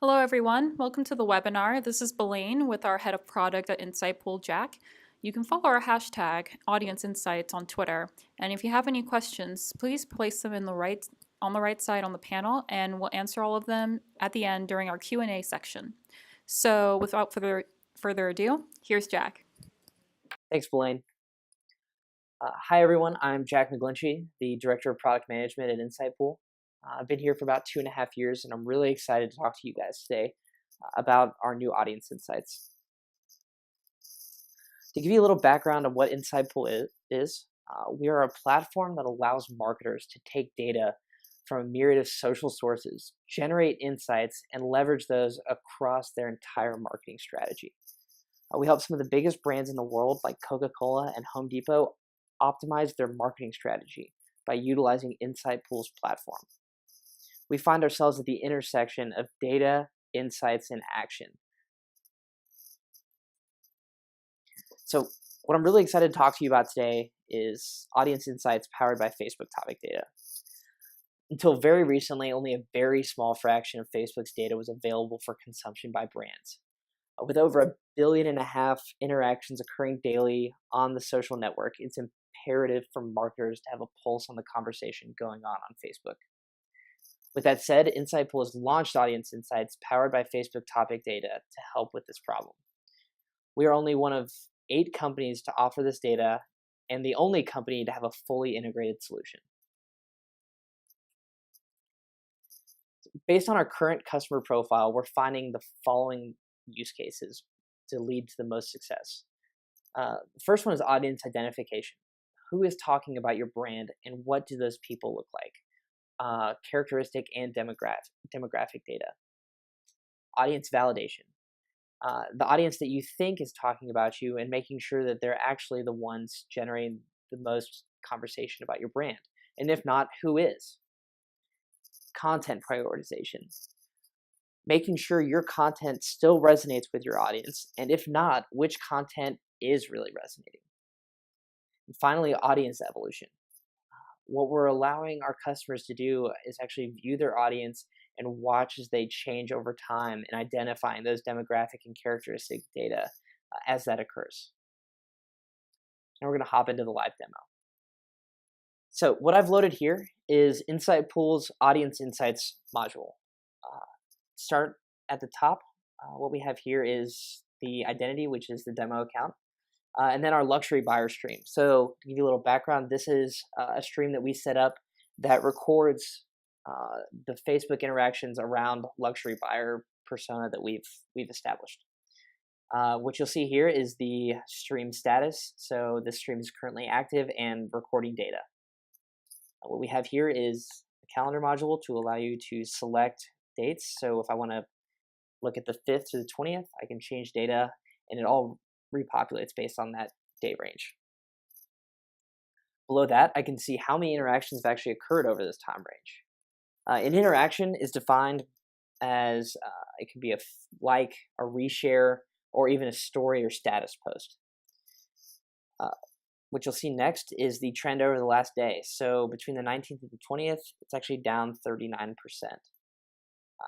Hello, everyone. Welcome to the webinar. This is Belaine with our head of product at Insightpool, Jack. You can follow our hashtag Audience Insights on Twitter, and if you have any questions, please place them on the right side on the panel, and we'll answer all of them at the end during our Q&A section. So, without further ado, here's Jack. Thanks, Blaine. Hi, everyone. I'm Jack McGlinchey, the Director of Product Management at Insightpool. I've been here for about 2.5 years, and I'm really excited to talk to you guys today about our new audience insights. To give you a little background on what Insightpool is, we are a platform that allows marketers to take data from a myriad of social sources, generate insights, and leverage those across their entire marketing strategy. We help some of the biggest brands in the world, like Coca-Cola and Home Depot, optimize their marketing strategy by utilizing Insightpool's platform. We find ourselves at the intersection of data, insights, and action. So what I'm really excited to talk to you about today is audience insights powered by Facebook topic data. Until very recently, only a very small fraction of Facebook's data was available for consumption by brands. With over 1.5 billion interactions occurring daily on the social network, it's imperative for marketers to have a pulse on the conversation going on Facebook. With that said, Insightpool has launched Audience Insights powered by Facebook topic data to help with this problem. We are only one of 8 companies to offer this data and the only company to have a fully integrated solution. Based on our current customer profile, we're finding the following use cases to lead to the most success. The first one is audience identification. Who is talking about your brand and what do those people look like? Characteristic and demographic data. Audience validation. The audience that you think is talking about you and making sure that they're actually the ones generating the most conversation about your brand. And if not, who is? Content prioritization. Making sure your content still resonates with your audience, and if not, which content is really resonating. And finally, audience evolution. What we're allowing our customers to do is actually view their audience and watch as they change over time and identifying those demographic and characteristic data as that occurs. And we're going to hop into the live demo. So what I've loaded here is Insightpool's Audience Insights module. Start at the top. What we have here is the identity, which is the demo account, and then our luxury buyer stream. So to give you a little background, this is a stream that we set up that records the Facebook interactions around luxury buyer persona that we've established. What you'll see here is the stream status. So this stream is currently active and recording data. What we have here is a calendar module to allow you to select dates. So if I want to look at the 5th to the 20th, I can change data and it all repopulates based on that date range. Below that, I can see how many interactions have actually occurred over this time range. An interaction is defined as it can be a like, a reshare, or even a story or status post. What you'll see next is the trend over the last day. So between the 19th and the 20th, it's actually down 39%.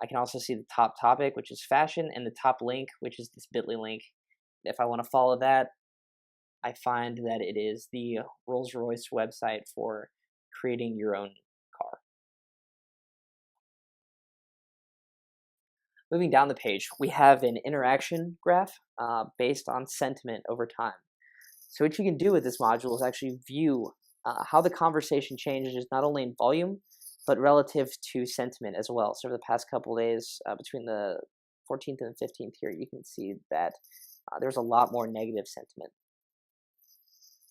I can also see the top topic, which is fashion, and the top link, which is this bit.ly link. If I want to follow that, I find that it is the Rolls-Royce website for creating your own car. Moving down the page, we have an interaction graph based on sentiment over time. So what you can do with this module is actually view how the conversation changes not only in volume, but relative to sentiment as well. So over the past couple of days, between the 14th and the 15th here, you can see that there's a lot more negative sentiment.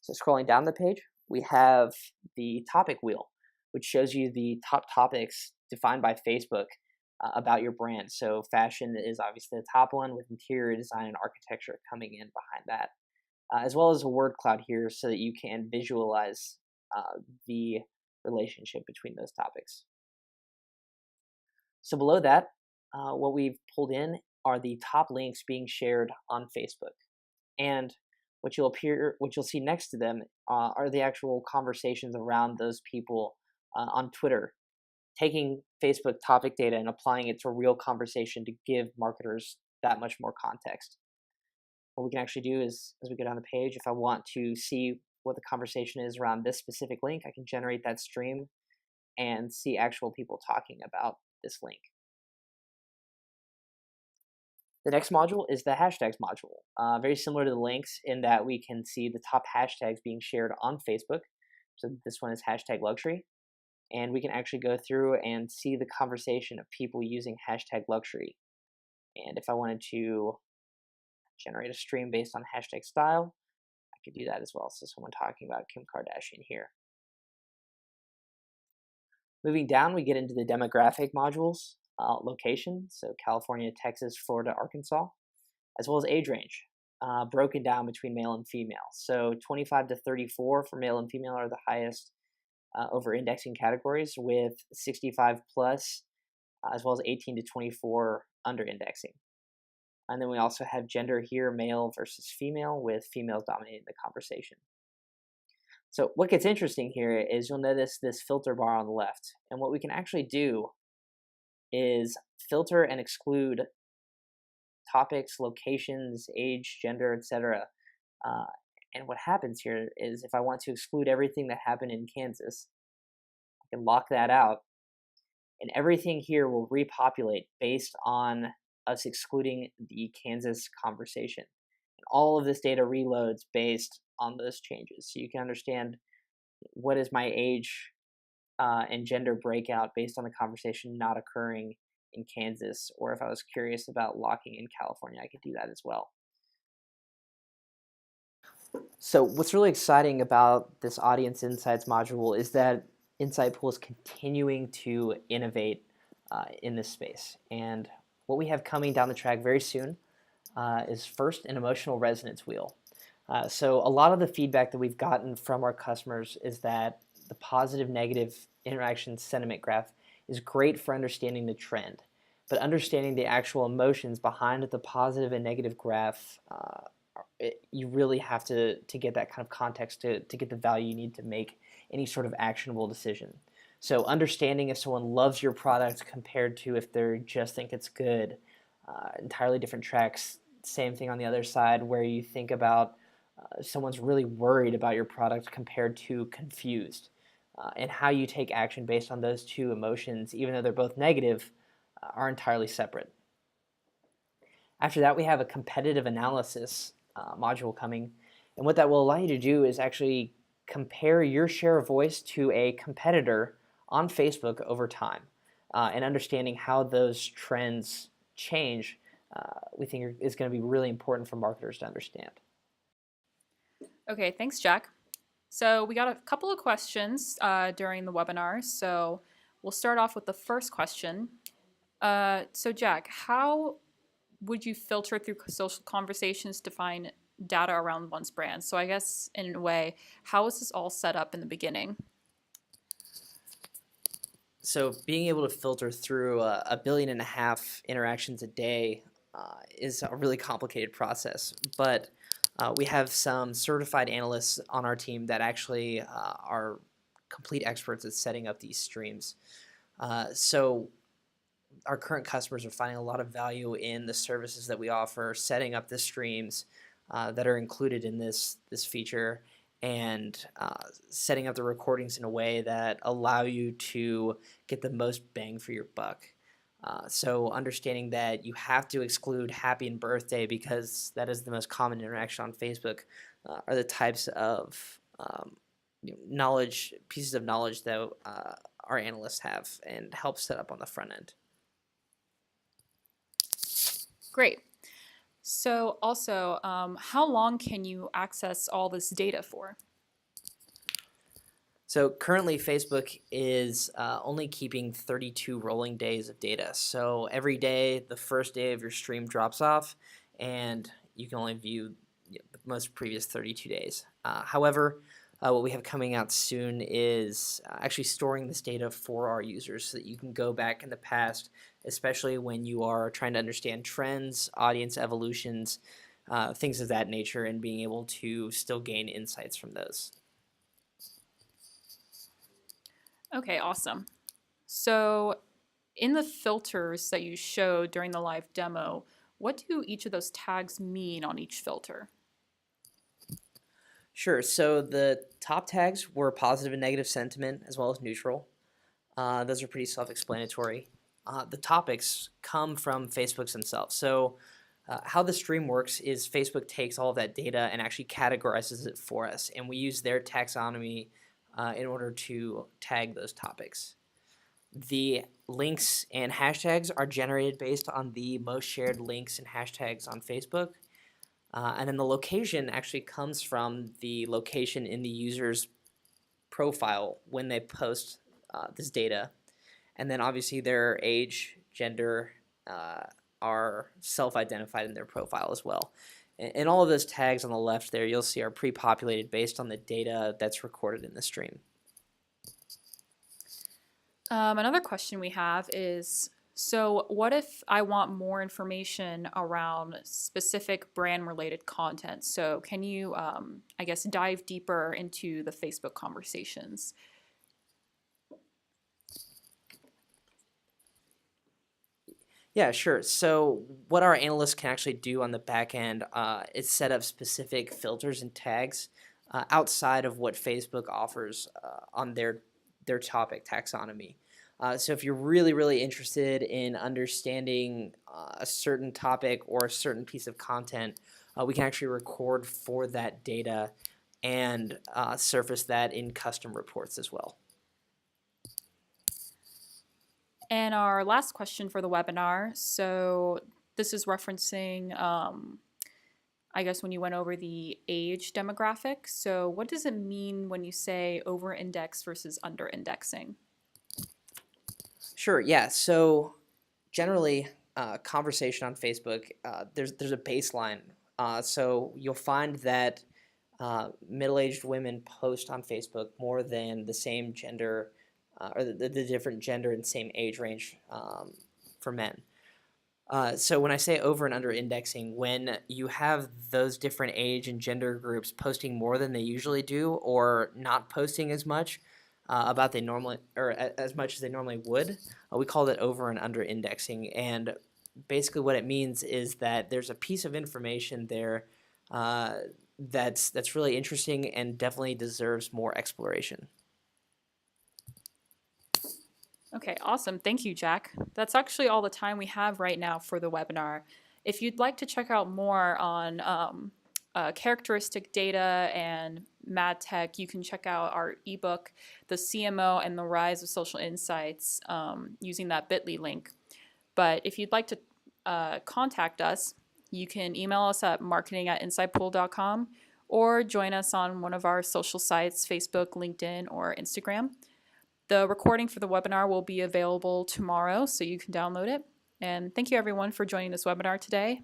So scrolling down the page, we have the topic wheel, which shows you the top topics defined by Facebook about your brand. So fashion is obviously the top one, with interior design and architecture coming in behind that. As well as a word cloud here so that you can visualize the relationship between those topics. So below that, what we've pulled in are the top links being shared on Facebook. And what you'll see next to them are the actual conversations around those people on Twitter. taking Facebook topic data and applying it to a real conversation to give marketers that much more context. What we can actually do is, as we go down the page, if I want to see what the conversation is around this specific link, I can generate that stream and see actual people talking about this link. The next module is the hashtags module. Very similar to the links in that we can see the top hashtags being shared on Facebook. So this one is hashtag luxury. And we can actually go through and see the conversation of people using hashtag luxury. And if I wanted to generate a stream based on hashtag style, I could do that as well. So someone talking about Kim Kardashian here. Moving down, we get into the demographic modules, location, so California, Texas, Florida, Arkansas, as well as age range, broken down between male and female. So 25 to 34 for male and female are the highest over indexing categories, with 65 plus, as well as 18 to 24 under indexing. And then we also have gender here, male versus female, with females dominating the conversation. So what gets interesting here is you'll notice this filter bar on the left. And what we can actually do is filter and exclude topics, locations, age, gender, etc. And what happens here is if I want to exclude everything that happened in Kansas, I can lock that out. And everything here will repopulate based on us excluding the Kansas conversation. And all of this data reloads based on those changes. So you can understand what is my age and gender breakout based on the conversation not occurring in Kansas, or if I was curious about locking in California, I could do that as well. So what's really exciting about this Audience Insights module is that Insightpool is continuing to innovate in this space. And what we have coming down the track very soon is first an emotional resonance wheel. So a lot of the feedback that we've gotten from our customers is that the positive negative interaction sentiment graph is great for understanding the trend, but understanding the actual emotions behind the positive and negative graph, you really have to get that kind of context to get the value you need to make any sort of actionable decision. So understanding if someone loves your product compared to if they just think it's good, entirely different tracks. Same thing on the other side where you think about someone's really worried about your product compared to confused, and how you take action based on those two emotions, even though they're both negative, are entirely separate. After that, we have a competitive analysis module coming, and what that will allow you to do is actually compare your share of voice to a competitor on Facebook over time, and understanding how those trends change, we think is going to be really important for marketers to understand. Okay, thanks, Jack. So we got a couple of questions during the webinar. So we'll start off with the first question. So Jack, how would you filter through social conversations to find data around one's brand? So I guess in a way, how is this all set up in the beginning? So being able to filter through 1.5 billion interactions a day is a really complicated process, but we have some certified analysts on our team that actually are complete experts at setting up these streams. So our current customers are finding a lot of value in the services that we offer, setting up the streams that are included in this feature, and setting up the recordings in a way that allow you to get the most bang for your buck. So understanding that you have to exclude happy and birthday because that is the most common interaction on Facebook, are the types of pieces of knowledge that our analysts have and help set up on the front end. Great. So also, how long can you access all this data for? So currently Facebook is only keeping 32 rolling days of data. So every day, the first day of your stream drops off and you can only view the most previous 32 days. However, what we have coming out soon is actually storing this data for our users so that you can go back in the past, especially when you are trying to understand trends, audience evolutions, things of that nature, and being able to still gain insights from those. Okay, awesome. So, in the filters that you showed during the live demo, what do each of those tags mean on each filter? Sure. So the top tags were positive and negative sentiment as well as neutral. Those are pretty self-explanatory. The topics come from Facebook's themselves. So how the stream works is Facebook takes all of that data and actually categorizes it for us, and we use their taxonomy in order to tag those topics. The links and hashtags are generated based on the most shared links and hashtags on Facebook. And then the location actually comes from the location in the user's profile when they post this data. And then obviously their age, gender are self-identified in their profile as well. And all of those tags on the left there you'll see are pre-populated based on the data that's recorded in the stream. Another question we have is, so what if I want more information around specific brand related content? So can you, I guess, dive deeper into the Facebook conversations? Yeah, sure. So what our analysts can actually do on the back end is set up specific filters and tags outside of what Facebook offers on their topic taxonomy. So if you're really, really interested in understanding a certain topic or a certain piece of content, we can actually record for that data and surface that in custom reports as well. And our last question for the webinar. So this is referencing, I guess, when you went over the age demographic. So what does it mean when you say over-index versus under-indexing? Sure. Yeah. So generally, conversation on Facebook, there's a baseline. So you'll find that middle-aged women post on Facebook more than the same gender or the different gender and same age range for men. So when I say over and under indexing, when you have those different age and gender groups posting more than they usually do or not posting as much about they normally or as much as they normally would, we call that over and under indexing. And basically what it means is that there's a piece of information there that's really interesting and definitely deserves more exploration. Okay, awesome. Thank you, Jack. That's actually all the time we have right now for the webinar. If you'd like to check out more on characteristic data and Mad Tech, you can check out our ebook, The CMO and the Rise of Social Insights, using that bit.ly link. But if you'd like to contact us, you can email us at marketing@insightpool.com or join us on one of our social sites, Facebook, LinkedIn, or Instagram. The recording for the webinar will be available tomorrow, so you can download it. And thank you everyone for joining this webinar today.